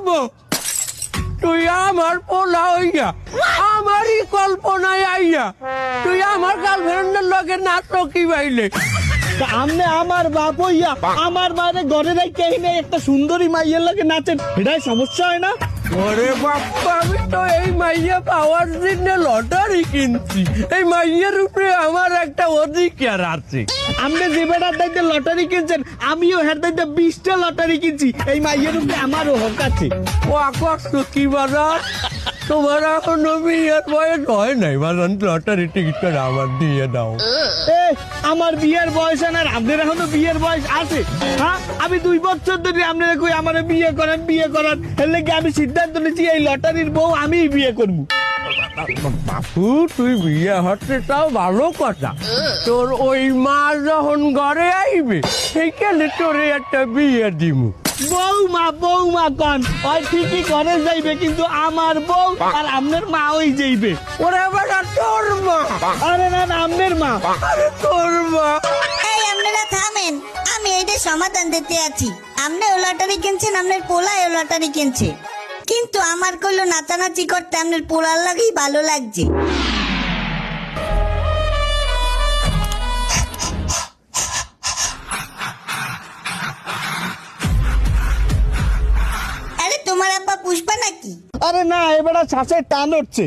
আব্বু তুই আমার পোলা হইয়া আমারই কল্পনায় আইয়া তুই আমার গার্লফ্রেন্ডের লগে নাচো কি বাইলে? আমনে আমার বাপ হইয়া আমার বাইরে ঘরে রাখি নেই একটা সুন্দরী মাইয়ের লাগে নাচেন, এটাই সমস্যা হয় না? ওরে বাপ্পা, আমি তো এই মাইয়া পাওয়ার জন্য লটারি কিনছি। এই মাইয়ের উপরে আমার একটা অধিকার আছে। আপনি যে বেটার দায়িত্বে লটারি কিনছেন, আমিও হের দায়িত্বে 20টা লটারি কিনছি। এই মাইয়ের উপরে আমারও হক আছে। ও আকর্ষ কি বাজার, তোমার এখনো বিয়ের বয়স হয় নাই বাজান, লটারি টিকিট আমার দিয়ে দাও। এ আমার বিয়ের বয়স আর আপনার এখনো বিয়ের বয়স আছে? হ্যাঁ, আমি 2 বছর ধরে আপনারা কই আমার বিয়ে করেন এর লেগে আমি সিদ্ধান্ত নিয়েছি এই লটারির বউ আমিই বিয়ে করবো। বাপু তুই বিয়ে হচ্ছে তাও ভালো কথা, তোর ওই মা যখন ঘরে আইবে সেইখানে তোরে একটা বিয়ে দিমু। বৌমা কন ওই ঠিকই ঘরে যাইবে, কিন্তু আমার বউ আর আপনার মা ওই যাইবে। ওরে বেটা তোর মা? আরে না আপনার মা। আরে তোর মা? এই আপনারা থামেন, আমি এইটা সমাধান দিতে আছি। আপনিও লটারি কিনছেন, আপনার পোলায় লটারি কিনছে, কিন্তু আমার কইলো নাচানাচি করতে আপনার পোলার লাগেই ভালো লাগছে। আরে তোমার আব্বা পুষ্পা নাকি? আরে না, এবারে শ্বাসের টান উঠছে।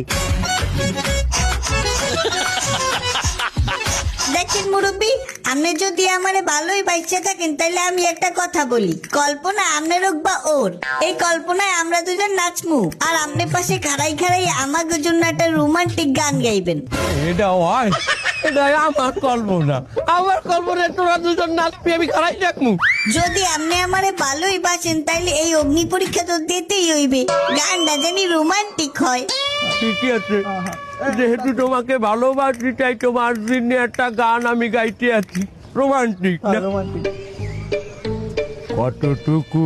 দেখেন মুরব্বী, আপনি যদি আমারে ভালোই বাইচে থাকেন তাহলে আমি একটা কথা বলি। কল্পনা আপনার হোক বা ওর, এই কল্পনায় আমরা দুজন নাচমু, আর আপনার পাশে খাড়াই খাড়াই আমাদের জন্য একটা রোমান্টিক গান গাইবেন। এটা হয়? এটা আমার কল্পনা। আমার কল্পনায় তোরা দুজন নাচবি, আমি খারাই দেখমু। যদি আপনি আমারে ভালোই বাসেন তাইলে এই অগ্নি পরীক্ষা তো দিতেই হইবে, গানটা জানি রোমান্টিক হয়। ঠিকই আছে, যেহেতু তোমাকে ভালোবাসি তাই তোমার জন্য একটা গান আমি গাইতে আছি, রোমান্টিক না? কতটুকু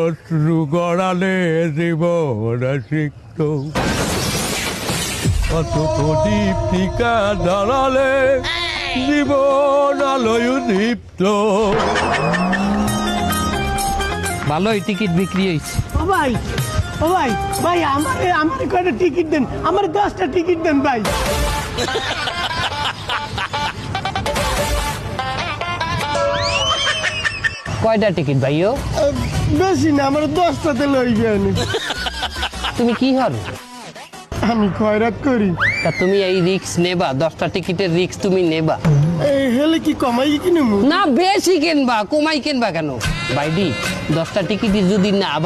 অশ্রু গড়ালে জীবন সিক্ত, কত প্রদীপ টিকা জ্বালালে জীবন আলোয় দীপ্ত। ভালোই টিকিট বিক্রি হয়েছে। ও ভাই আমার কয়টা টিকিট দেন, আমার 10টা টিকিট দেন ভাই। কয়টা টিকিট ভাইও? বেশি না, আমার 10টাতে লইবে। তুমি কি হল? আমি খয়রাত করি। তা তুমি এই রিক্স নেবা? 10টা টিকিটের রিক্স তুমি নেবা? এই হেলে কি কমাই কিনবো? না বেশি কিনবা, কমাই কিনবা কেন? বাইডি 10টা টিকিট যদি না